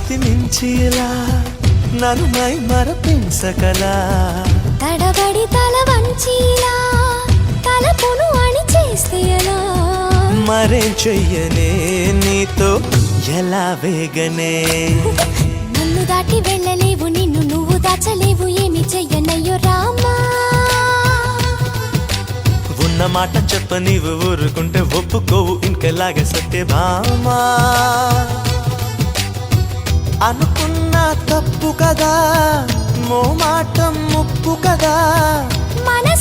శృతి మించిలా నన్ను మై మరపించకలా తడబడి తల వంచిలా తలపును అణి చేస్తే ఎలా మరేం చెయ్యనే నీతో ఎలా వేగనే నన్ను దాటి వెళ్ళలేవు నిన్ను నువ్వు దాచలేవు ఏమి చెయ్యనయ్యో రామా ఉన్న మాట చెప్ప నీవు ఊరుకుంటే ఒప్పుకోవు ఇంకెలాగ సత్యభామా అనుకున్నా తప్పు కదా మో మాట ముప్పు కదా